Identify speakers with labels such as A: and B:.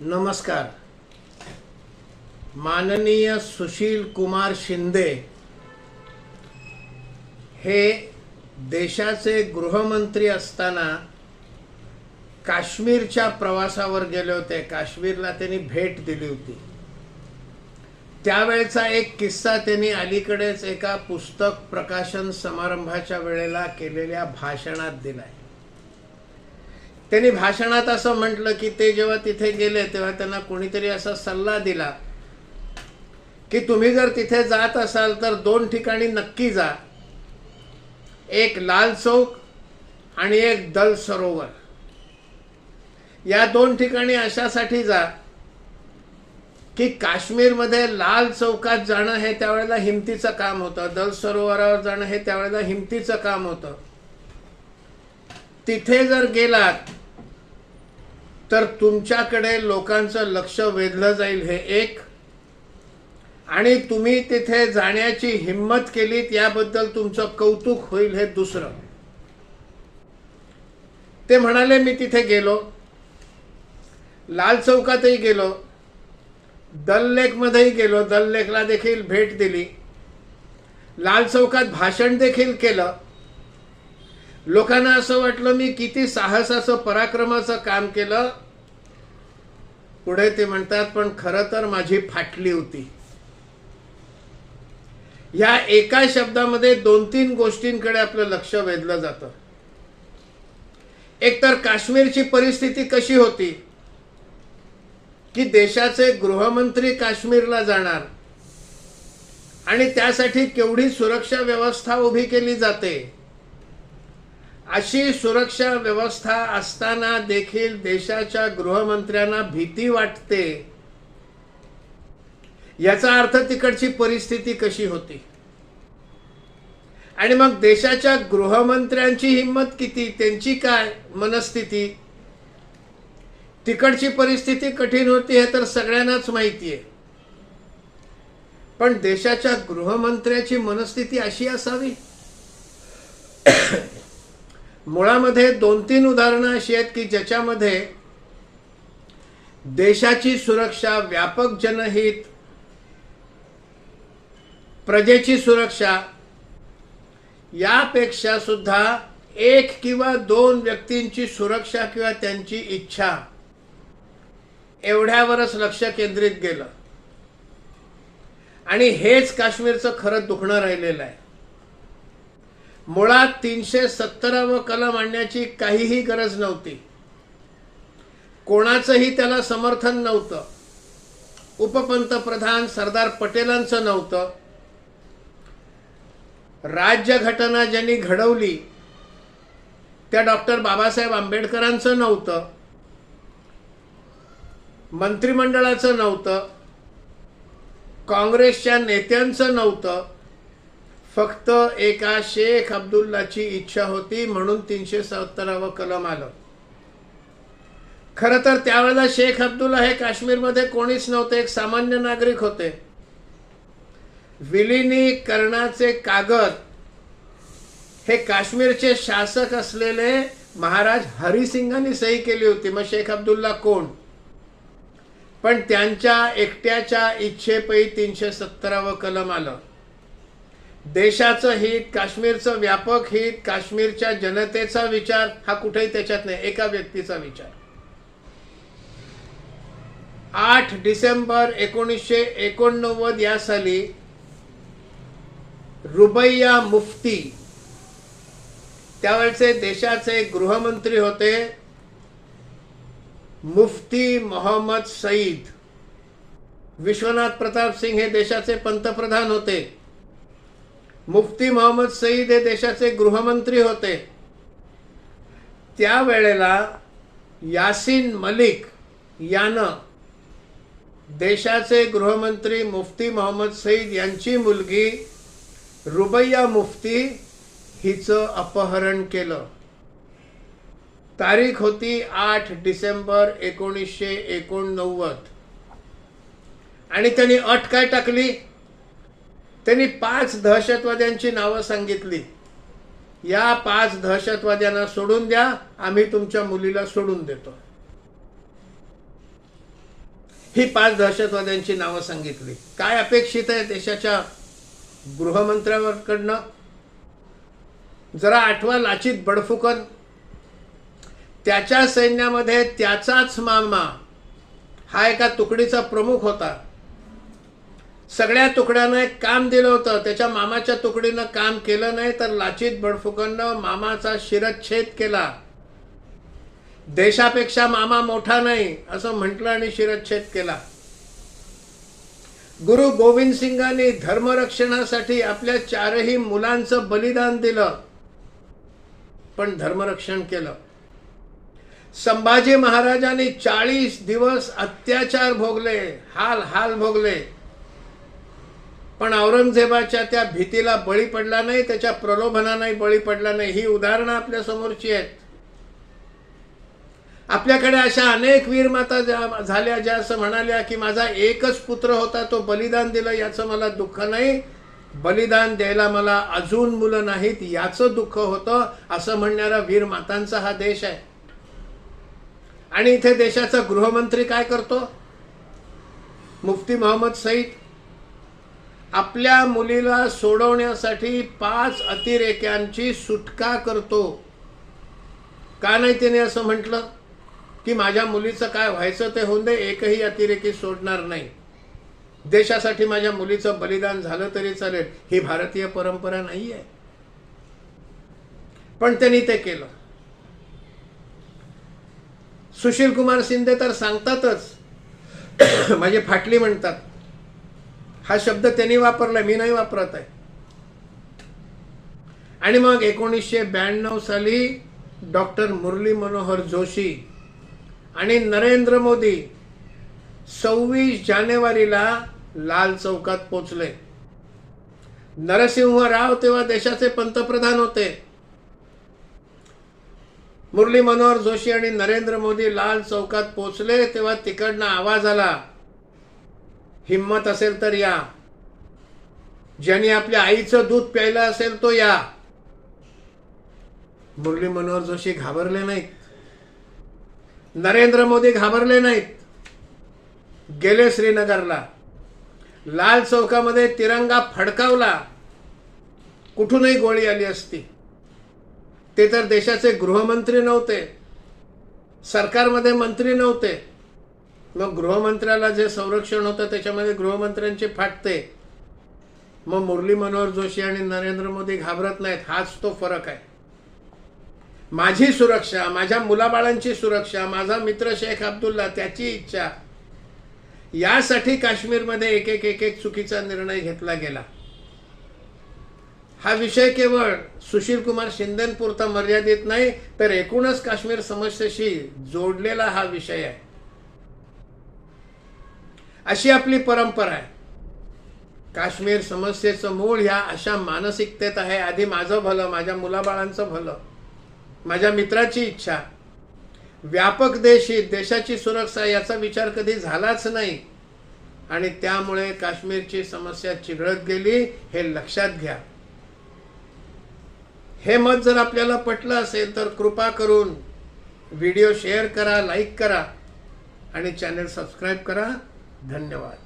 A: नमस्कार. माननीय सुशील कुमार शिंदे हे देशाचे गृहमंत्री असताना काश्मीरच्या प्रवासावर गेले होते. काश्मीरला त्यांनी भेट दिली होती. त्यावेळचा एक किस्सा त्यांनी अलीकडेच एका पुस्तक प्रकाशन समारंभाच्या वेळेला केलेल्या भाषणात दिलाय. त्यांनी भाषणात असं म्हटलं की ते जेव्हा तिथे गेले तेव्हा त्यांना कोणीतरी असा सल्ला दिला की तुम्ही जर तिथे जात असाल तर 2 ठिकाणी नक्की जा. एक लाल चौक आणि एक दल सरोवर. या 2 ठिकाणी अशासाठी जा की काश्मीरमध्ये लाल चौकात जाणं हे त्यावेळेला हिमतीचं काम होतं. दल सरोवरावर जाणं हे त्यावेळेला हिमतीचं काम होतं. तिथे जर गेलात तर तुमच्याकडे लोकांचं लक्ष वेधलं जाईल हे एक, आणि तुम्ही तिथे जाण्याची हिम्मत केलीत याबद्दल तुमचं कौतुक होईल हे दुसरं. ते म्हणाले मी तिथे गेलो, लाल चौकातही गेलो, दल लेक मध्येही गेलो, दल लेकला देखील भेट दिली, लाल चौकात भाषण देखील केलं. लोकांना असं वाटलं मी किती साहसाचं पराक्रमाचं काम केलं. पुढे ते म्हणतात पण खरं तर माझी फाटली होती. या एका शब्दामध्ये 2-3 गोष्टींकडे आपलं लक्ष वेधलं जातं. एक तर काश्मीरची परिस्थिती कशी होती की देशाचे गृहमंत्री काश्मीरला जाणार आणि त्यासाठी केवढी सुरक्षा व्यवस्था उभी केली जाते. अशी सुरक्षा व्यवस्था असताना देखील देशाच्या गृहमंत्र्यांना भीती वाटते. याचा अर्थ तिकडची परिस्थिती कशी होती. आणि मग देशाच्या गृहमंत्र्यांची हिम्मत किती, त्यांची काय मनस्थिती. तिकडची परिस्थिती कठीण होती हे तर सगळ्यांनाच माहिती आहे. पण देशाच्या गृहमंत्र्याची मनस्थिती अशी असावी. मुळामध्ये 2-3 उदाहरणं अशी आहेत की ज्याच्यामध्ये देशाची सुरक्षा, व्यापक जनहित, प्रजेची सुरक्षा यापेक्षा सुद्धा 1 किंवा 2 व्यक्तींची सुरक्षा किंवा त्यांची इच्छा एवढ्यावरच लक्ष केंद्रित गेलं. आणि हेच काश्मीरचं खरं दुखणं राहिलेलं आहे. मुळात 370व कलम आणण्याची काहीही गरज नव्हती. कोणाचंही त्याला समर्थन नव्हतं. उपपंतप्रधान सरदार पटेलांचं नव्हतं. राज्यघटना ज्यांनी घडवली त्या डॉक्टर बाबासाहेब आंबेडकरांचं नव्हतं. मंत्रिमंडळाचं नव्हतं. काँग्रेसच्या नेत्यांचं नव्हतं. फक्त एका शेख अब्दुल्लाची इच्छा होती म्हणून 370व कलम आलं. खरं तर त्यावेळेला शेख अब्दुल्ला हे काश्मीरमध्ये कोणीच नव्हते, एक सामान्य नागरिक होते. विलिनीकरणाचे कागद हे काश्मीरचे शासक असलेले महाराज हरिसिंगांनी सही केली होती. मग शेख अब्दुल्ला कोण. पण त्यांच्या एकट्याच्या इच्छेपैकी 370व कलम आलं. देशाचं हित, काश्मीरचं व्यापक हित, काश्मीरच्या जनतेचा विचार हा कुठेही त्याच्यात नाही, एका व्यक्तीचा विचार. 8 डिसेंबर 1989 या साली रुबैया मुफ्ती त्यावेळचे देशाचे गृहमंत्री होते. मुफ्ती मोहम्मद सईद. विश्वनाथ प्रताप सिंग हे देशाचे पंतप्रधान होते. मुफ्ती मोहम्मद सईद हे देशाचे गृहमंत्री होते. त्यावेळेला यासीन मलिक यानं देशाचे गृहमंत्री मुफ्ती मोहम्मद सईद यांची मुलगी रुबैया मुफ्ती हिचं अपहरण केलं. तारीख होती 8 डिसेंबर 1989. आणि त्यांनी अट काय टाकली. त्यांनी 5 दहशतवाद्यांची नावं सांगितली. या 5 दहशतवाद्यांना सोडून द्या, आम्ही तुमच्या मुलीला सोडून देतो. ही 5 दहशतवाद्यांची नावं सांगितली. काय अपेक्षित आहे देशाच्या गृहमंत्र्याकडनं? जरा आठवा लाचित बडफुकन. त्याच्या सैन्यामध्ये त्याचाच मामा हा एका तुकडीचा प्रमुख होता. सगळ्या तुकड्यानं एक काम दिलं होतं, त्याच्या मामाच्या तुकडीनं काम केलं नाही तर लाचित बडफुकननं मामाचा शिरच्छेद केला. देशापेक्षा मामा मोठा नाही असं म्हटलं आणि शिरच्छेद केला. गुरु गोविंद सिंगांनी धर्मरक्षणासाठी आपल्या 4ही मुलांचं बलिदान दिलं, पण धर्मरक्षण केलं. संभाजी महाराजांनी 40 दिवस अत्याचार भोगले, हाल भोगले, पण औरंगजेबाच्या त्या भीतीला बळी पडला नाही, त्याच्या प्रलोभनालाही बळी पडला नाही. ही उदाहरणं आपल्या समोरची आहेत. आपल्याकडे अशा अनेक वीरमाता झाल्या ज्या असं म्हणाल्या की माझा एकच पुत्र होता, तो बलिदान दिलं, याचं मला दुःख नाही, बलिदान द्यायला मला अजून मुलं नाहीत याचं दुःख होतं, असं म्हणणारा वीरमातांचा हा देश आहे. आणि इथे देशाचा गृहमंत्री काय करतो? मुफ्ती मोहम्मद सईद आपल्या मुलीला सोडवण्यासाठी 5 अतिरेक्यांची सुटका करतो. का नाही त्याने असं म्हटलं की माझ्या मुलीचं काय व्हायचं ते होऊन दे, एकही अतिरेकी सोडणार नाही, देशासाठी माझ्या मुलीचं बलिदान झालं तरी चालेल. ही भारतीय परंपरा नाही आहे, पण त्यांनी ते केलं. सुशील कुमार शिंदे तर सांगतातच, माझी फाटली म्हणतात. हा शब्द त्यांनी वापरला, मी नाही वापरत आहे. आणि मग 1992 साली डॉक्टर मुरली मनोहर जोशी आणि नरेंद्र मोदी 26 जानेवारीला लाल चौकात पोचले. नरसिंह राव तेव्हा देशाचे पंतप्रधान होते. मुरली मनोहर जोशी आणि नरेंद्र मोदी लाल चौकात पोचले तेव्हा तिकडनं आवाज आला, हिम्मत असेल तर या, ज्यांनी आपल्या आईचं दूध प्यायलं असेल तो या. मुरली मनोहर जोशी घाबरले नाहीत, नरेंद्र मोदी घाबरले नाहीत. गेले श्रीनगरला, लाल चौकामध्ये तिरंगा फडकावला. कुठूनही गोळी आली असती. ते तर देशाचे गृहमंत्री नव्हते, सरकारमध्ये मंत्री नव्हते. मग गृहमंत्र्याला जे संरक्षण होतं त्याच्यामध्ये गृहमंत्र्यांचे फाटते. मग मुरली मनोहर जोशी आणि नरेंद्र मोदी घाबरत नाहीत. हाच तो फरक आहे. माझी सुरक्षा, माझ्या मुलाबाळांची सुरक्षा, माझा मित्र शेख अब्दुल्ला त्याची इच्छा, यासाठी काश्मीरमध्ये एक चुकीचा निर्णय घेतला गेला. हा विषय केवळ सुशील कुमार शिंदेपुरता मर्यादित नाही, तर एकूणच काश्मीर समस्येशी जोडलेला हा विषय आहे. अशी आपली परंपरा आहे. काश्मीर समस्येचं मूळ ह्या अशा मानसिकतेत आहे. आधी माझं भलं, माझ्या मुलाबाळांचं भलं, माझ्या मित्राची इच्छा. व्यापक देशाची सुरक्षा याचा विचार कधी झालाच नाही. आणि त्यामुळे काश्मीरची समस्या चिघळत गेली, हे लक्षात घ्या. हे मत जर आपल्याला पटलं असेल तर कृपा करून व्हिडिओ शेअर करा, लाईक करा आणि चॅनल सबस्क्राईब करा. धन्यवाद.